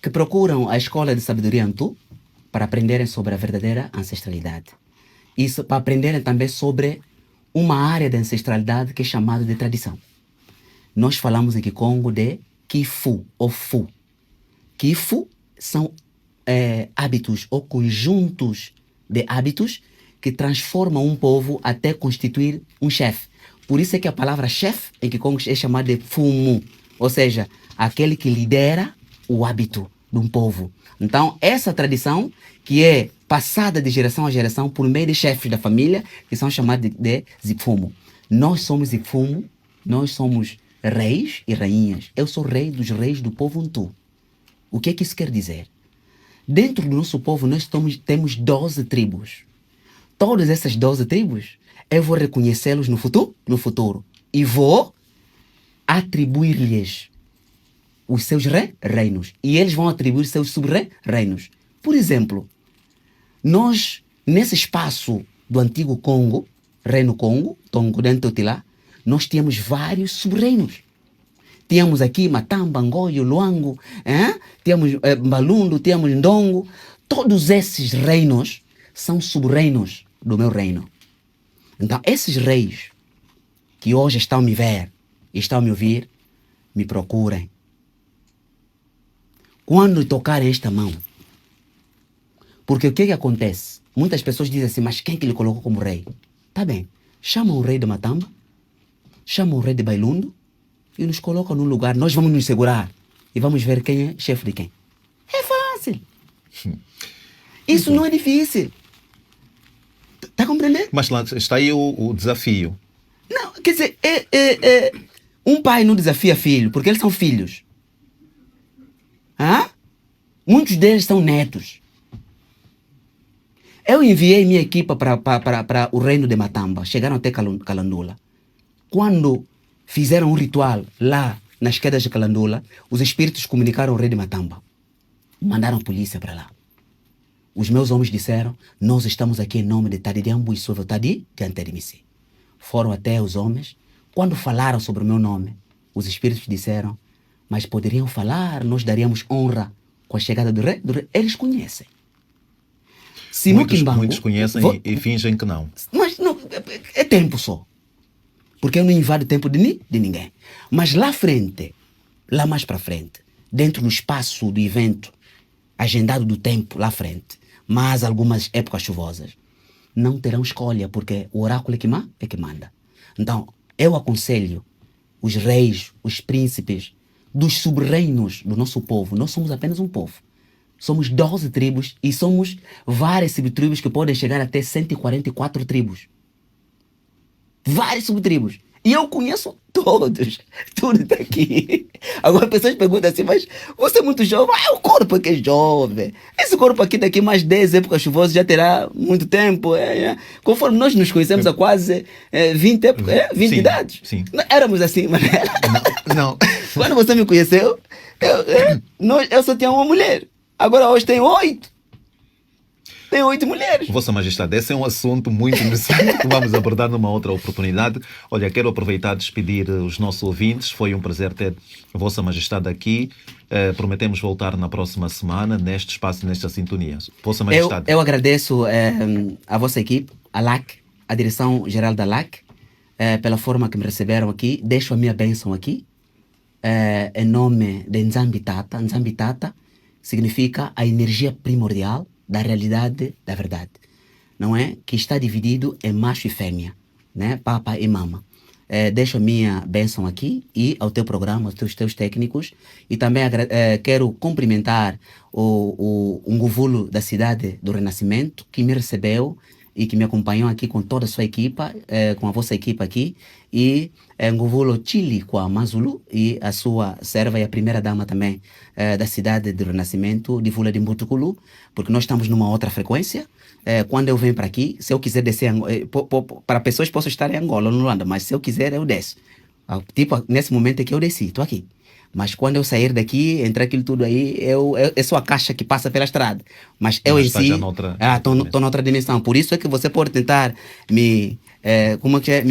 que procuram a escola de sabedoria Antu para aprenderem sobre a verdadeira ancestralidade. Isso para aprenderem também sobre uma área da ancestralidade que é chamada de tradição. Nós falamos em Kikongo de Kifu ou Fu. Kifu são hábitos ou conjuntos de hábitos que transformam um povo até constituir um chefe. Por isso é que a palavra chefe em Kikongo é chamada de Fumu, ou seja, aquele que lidera o hábito de um povo. Então, essa tradição que é passada de geração a geração por meio de chefes da família, que são chamados de Zifumo. Nós somos Zifumo, nós somos reis e rainhas. Eu sou rei dos reis do povo Untu. O que é que isso quer dizer? Dentro do nosso povo, nós temos 12 tribos. Todas essas 12 tribos, eu vou reconhecê-los no futuro. E vou atribuir-lhes os seus reinos. E eles vão atribuir seus sub-reinos. Por exemplo, nós, nesse espaço do antigo Congo, Reino Congo, Tongo dentro de lá, nós tínhamos vários sub-reinos. Tínhamos aqui Matamba, Ngoyo, Luango, tínhamos Mbalundo, tínhamos Ndongo. Todos esses reinos são sub-reinos do meu reino. Então, esses reis que hoje estão a me ver e estão a me ouvir, me procurem. Quando tocarem esta mão, porque o que é que acontece? Muitas pessoas dizem assim, mas quem que ele colocou como rei? Tá bem, chama o rei de Matamba, chama o rei de Bailundo e nos coloca num lugar, nós vamos nos segurar e vamos ver quem é chefe de quem. É fácil. Isso não é difícil. Tá compreendendo? Mas lá está aí o desafio. Não, quer dizer, um pai não desafia filho, porque eles são filhos. Muitos deles são netos. Eu enviei minha equipa para o reino de Matamba. Chegaram até Calandula. Quando fizeram um ritual lá nas quedas de Calandula, os espíritos comunicaram ao rei de Matamba. Mandaram polícia para lá. Os meus homens disseram, nós estamos aqui em nome de Tadidiambu e Sovel Tadi de Anterimisi. Foram até os homens. Quando falaram sobre o meu nome, os espíritos disseram, mas poderiam falar, nós daríamos honra com a chegada do rei. Eles conhecem. Se muitos conhecem e fingem que não. Mas não, é tempo só. Porque eu não invado tempo de ninguém. Mas lá frente, lá mais para frente, dentro do espaço do evento, agendado do tempo lá frente, mas algumas épocas chuvosas, não terão escolha, porque o oráculo é que manda. Então, eu aconselho os reis, os príncipes, dos sub-reinos do nosso povo. Nós somos apenas um povo. Somos 12 tribos e somos várias subtribos que podem chegar até 144 tribos. Várias subtribos. E eu conheço todos. Tudo está aqui. Agora as pessoas perguntam assim, mas você é muito jovem. O corpo é que é jovem. Esse corpo aqui daqui mais 10 épocas chuvosas já terá muito tempo. Conforme nós nos conhecemos há quase 20 idades. Sim. Não éramos assim, mas Não. Quando você me conheceu, eu só tinha uma mulher. Agora hoje tenho 8. Tem 8 mulheres. Vossa Majestade, esse é um assunto muito interessante que vamos abordar numa outra oportunidade. Olha, quero aproveitar e despedir os nossos ouvintes. Foi um prazer ter a Vossa Majestade aqui. Prometemos voltar na próxima semana, neste espaço, nesta sintonia. Vossa Majestade. Eu agradeço a vossa equipe, a LAC, a direção-geral da LAC, pela forma que me receberam aqui. Deixo a minha bênção aqui, em nome de Nzambitata. Nzambitata significa a energia primordial da realidade da verdade, não é? Que está dividido em macho e fêmea, né? Papa e mama. Deixo a minha bênção aqui e ao teu programa, aos teus técnicos, e também quero cumprimentar o Nguvulo da cidade do Renascimento, que me recebeu e que me acompanhou aqui com toda a sua equipa, com a vossa equipa aqui, e Nguvulo Chile com a Mazulu e a sua serva e a primeira dama também da cidade do Renascimento, de Vula de Mbutukulu, porque nós estamos numa outra frequência. Quando eu venho para aqui, se eu quiser descer, para pessoas posso estar em Angola ou no Luanda, mas se eu quiser eu desço. Tipo, nesse momento é que eu desci, estou aqui. Mas quando eu sair daqui, entrar aquilo tudo aí, eu sou a caixa que passa pela estrada. Mas eu em si, estou noutra dimensão. Por isso é que você pode tentar me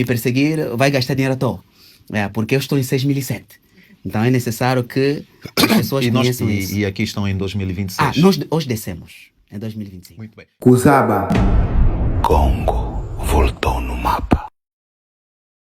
perseguir, vai gastar dinheiro à toa. Porque eu estou em 6007. Então é necessário que as pessoas E, conheçam isso. e aqui estão em 2026. Nós hoje descemos, em 2025. Muito bem. Cusaba. Congo.